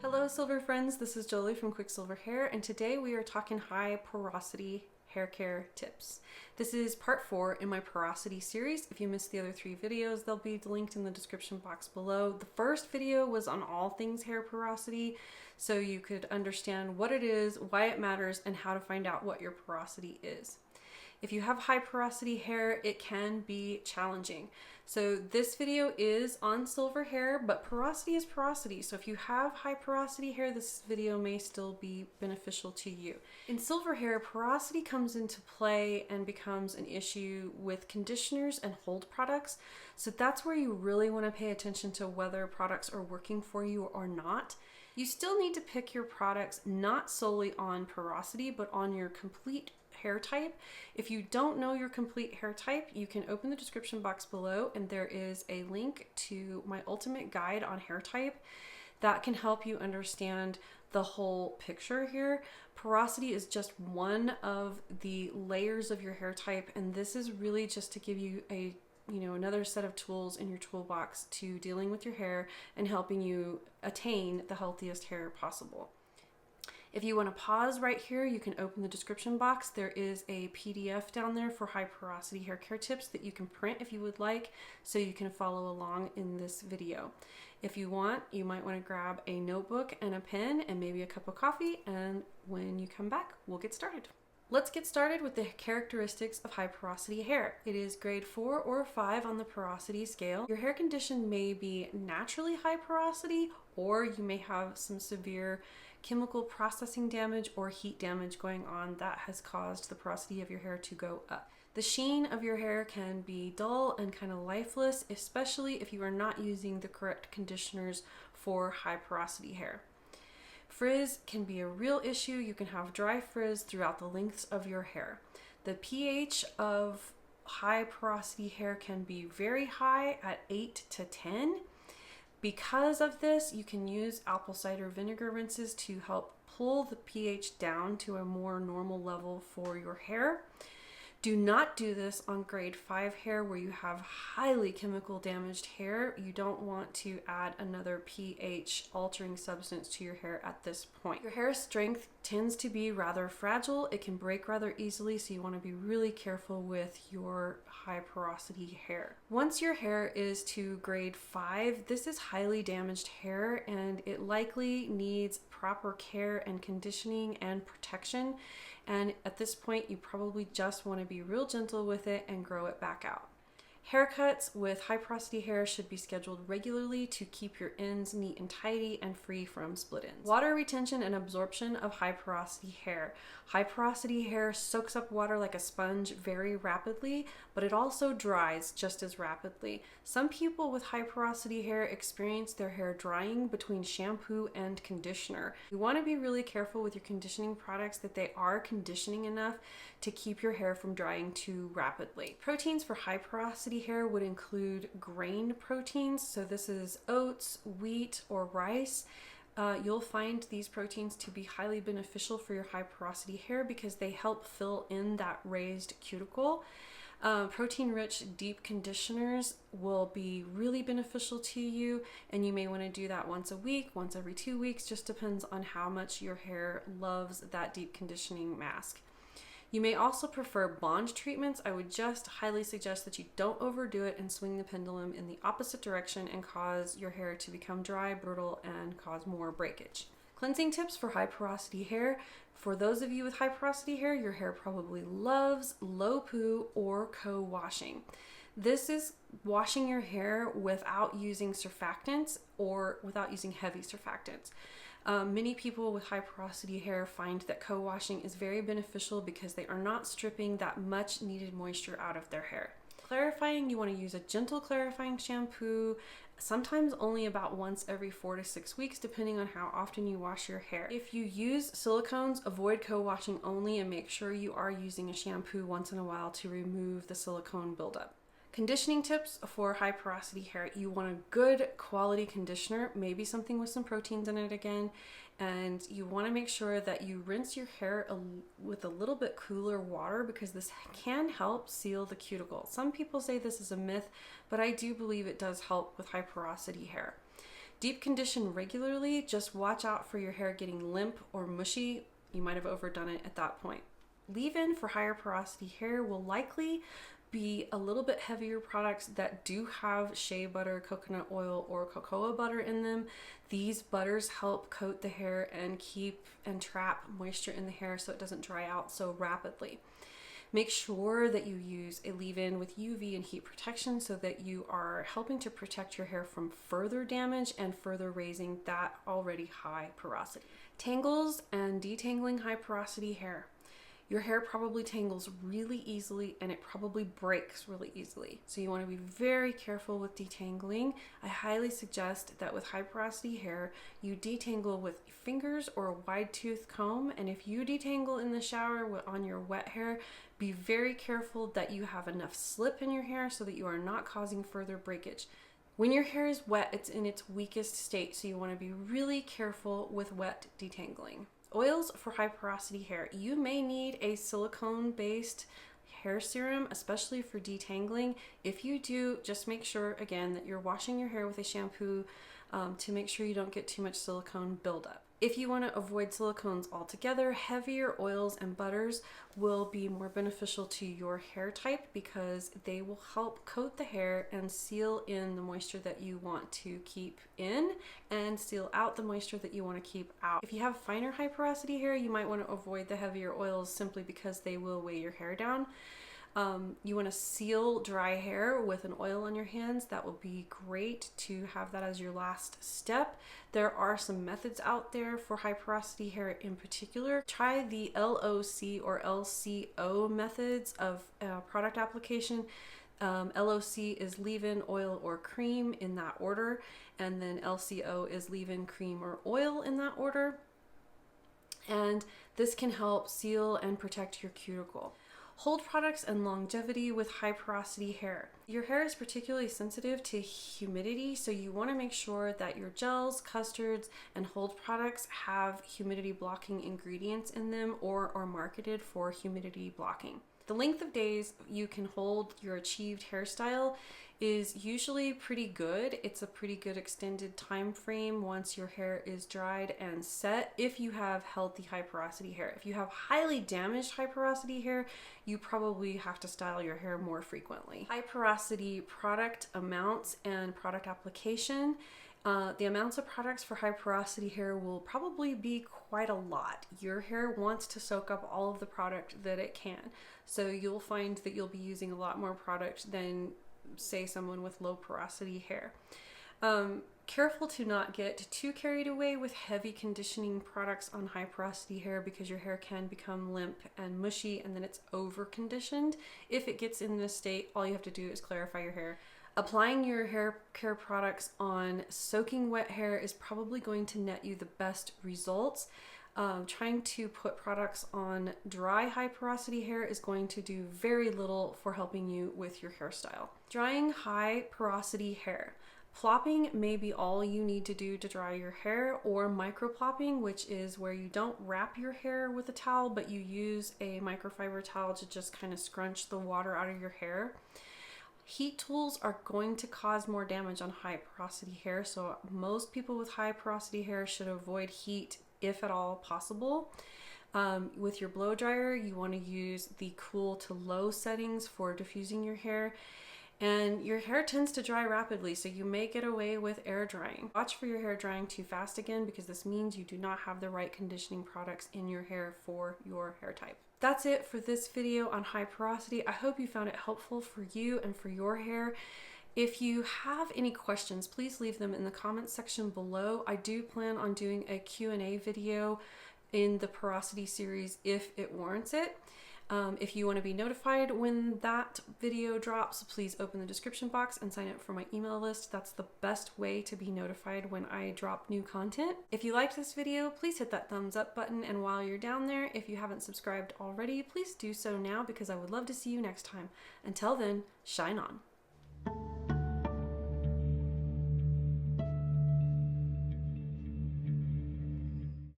Hello silver friends, this is Jolie from QuickSilverHair, and today we are talking high porosity hair care tips. This is part 4 in my porosity series. If you missed the other 3 videos, they'll be linked in the description box below. The first video was on all things hair porosity, so you could understand what it is, why it matters, and how to find out what your porosity is. If you have high porosity hair, it can be challenging. So this video is on silver hair, but porosity is porosity. So if you have high porosity hair, this video may still be beneficial to you. In silver hair, porosity comes into play and becomes an issue with conditioners and hold products. So that's where you really want to pay attention to whether products are working for you or not. You still need to pick your products not solely on porosity, but on your complete hair type. If you don't know your complete hair type, you can open the description box below and there is a link to my ultimate guide on hair type that can help you understand the whole picture here. Porosity is just one of the layers of your hair type, and this is really just to give you a another set of tools in your toolbox to dealing with your hair and helping you attain the healthiest hair possible. If you want to pause right here, you can open the description box. There is a PDF down there for high porosity hair care tips that you can print if you would like, so you can follow along in this video. If you want, you might want to grab a notebook and a pen and maybe a cup of coffee, and when you come back, we'll get started. Let's get started with the characteristics of high porosity hair. It is grade 4 or 5 on the porosity scale. Your hair condition may be naturally high porosity, or you may have some severe chemical processing damage or heat damage going on that has caused the porosity of your hair to go up. The sheen of your hair can be dull and kind of lifeless, especially if you are not using the correct conditioners for high porosity hair. Frizz can be a real issue. You can have dry frizz throughout the lengths of your hair. The pH of high porosity hair can be very high at 8 to 10. Because of this, you can use apple cider vinegar rinses to help pull the pH down to a more normal level for your hair. Do not do this on grade 5 hair where you have highly chemical damaged hair. You don't want to add another pH altering substance to your hair at this point. Your hair strength tends to be rather fragile. It can break rather easily, so you want to be really careful with your high porosity hair. Once your hair is to grade 5, this is highly damaged hair and it likely needs proper care and conditioning and protection. And at this point, you probably just want to be real gentle with it and grow it back out. Haircuts with high porosity hair should be scheduled regularly to keep your ends neat and tidy and free from split ends. Water retention and absorption of high porosity hair. High porosity hair soaks up water like a sponge very rapidly, but it also dries just as rapidly. Some people with high porosity hair experience their hair drying between shampoo and conditioner. You want to be really careful with your conditioning products that they are conditioning enough to keep your hair from drying too rapidly. Proteins for high porosity hair would include grain proteins, so this is oats, wheat, or rice. You'll find these proteins to be highly beneficial for your high porosity hair because they help fill in that raised cuticle. Protein-rich deep conditioners will be really beneficial to you, and you may want to do that once a week, once every 2 weeks, just depends on how much your hair loves that deep conditioning mask. You may also prefer bond treatments. I would just highly suggest that you don't overdo it and swing the pendulum in the opposite direction and cause your hair to become dry, brittle, and cause more breakage. Cleansing tips for high porosity hair. For those of you with high porosity hair, your hair probably loves low poo or co-washing. This is washing your hair without using surfactants or without using heavy surfactants. Many people with high porosity hair find that co-washing is very beneficial because they are not stripping that much needed moisture out of their hair. Clarifying, you want to use a gentle clarifying shampoo, sometimes only about once every 4 to 6 weeks, depending on how often you wash your hair. If you use silicones, avoid co-washing only and make sure you are using a shampoo once in a while to remove the silicone buildup. Conditioning tips for high porosity hair. You want a good quality conditioner, maybe something with some proteins in it again, and you want to make sure that you rinse your hair with a little bit cooler water because this can help seal the cuticle. Some people say this is a myth, but I do believe it does help with high porosity hair. Deep condition regularly. Just watch out for your hair getting limp or mushy. You might have overdone it at that point. Leave-in for higher porosity hair will likely be a little bit heavier products that do have shea butter, coconut oil, or cocoa butter in them. These butters help coat the hair and keep and trap moisture in the hair so it doesn't dry out so rapidly. Make sure that you use a leave-in with UV and heat protection so that you are helping to protect your hair from further damage and further raising that already high porosity. Tangles and detangling high porosity hair. Your hair probably tangles really easily and it probably breaks really easily. So you want to be very careful with detangling. I highly suggest that with high porosity hair, you detangle with fingers or a wide tooth comb. And if you detangle in the shower on your wet hair, be very careful that you have enough slip in your hair so that you are not causing further breakage. When your hair is wet, it's in its weakest state. So you want to be really careful with wet detangling. Oils for high porosity hair. You may need a silicone-based hair serum, especially for detangling. If you do, just make sure, again, that you're washing your hair with a shampoo to make sure you don't get too much silicone buildup. If you want to avoid silicones altogether, heavier oils and butters will be more beneficial to your hair type because they will help coat the hair and seal in the moisture that you want to keep in and seal out the moisture that you want to keep out. If you have finer high porosity hair, you might want to avoid the heavier oils simply because they will weigh your hair down. You want to seal dry hair with an oil on your hands. That will be great to have that as your last step. There are some methods out there for high porosity hair in particular. Try the LOC or LCO methods of product application. LOC is leave-in, oil, or cream in that order, and then LCO is leave-in, cream, or oil in that order. And this can help seal and protect your cuticle. Hold products and longevity with high porosity hair. Your hair is particularly sensitive to humidity, so you want to make sure that your gels, custards, and hold products have humidity blocking ingredients in them or are marketed for humidity blocking. The length of days you can hold your achieved hairstyle is usually pretty good. It's a pretty good extended time frame once your hair is dried and set if you have healthy high porosity hair. If you have highly damaged high porosity hair, you probably have to style your hair more frequently. High porosity product amounts and product application. The amounts of products for high porosity hair will probably be quite a lot. Your hair wants to soak up all of the product that it can. So you'll find that you'll be using a lot more product than, say, someone with low porosity hair. Careful to not get too carried away with heavy conditioning products on high porosity hair because your hair can become limp and mushy and then it's over conditioned. If it gets in this state, all you have to do is clarify your hair. Applying your hair care products on soaking wet hair is probably going to net you the best results. Trying to put products on dry high porosity hair is going to do very little for helping you with your hairstyle. Drying high porosity hair. Plopping may be all you need to do to dry your hair, or microplopping, which is where you don't wrap your hair with a towel, but you use a microfiber towel to just kind of scrunch the water out of your hair. Heat tools are going to cause more damage on high porosity hair, so most people with high porosity hair should avoid heat if at all possible. With your blow dryer, you want to use the cool to low settings for diffusing your hair. And your hair tends to dry rapidly, so you may get away with air drying. Watch for your hair drying too fast again, because this means you do not have the right conditioning products in your hair for your hair type. That's it for this video on high porosity. I hope you found it helpful for you and for your hair. If you have any questions, please leave them in the comments section below. I do plan on doing a Q&A video in the porosity series if it warrants it. If you want to be notified when that video drops, please open the description box and sign up for my email list. That's the best way to be notified when I drop new content. If you liked this video, please hit that thumbs up button. And while you're down there, if you haven't subscribed already, please do so now because I would love to see you next time. Until then, shine on.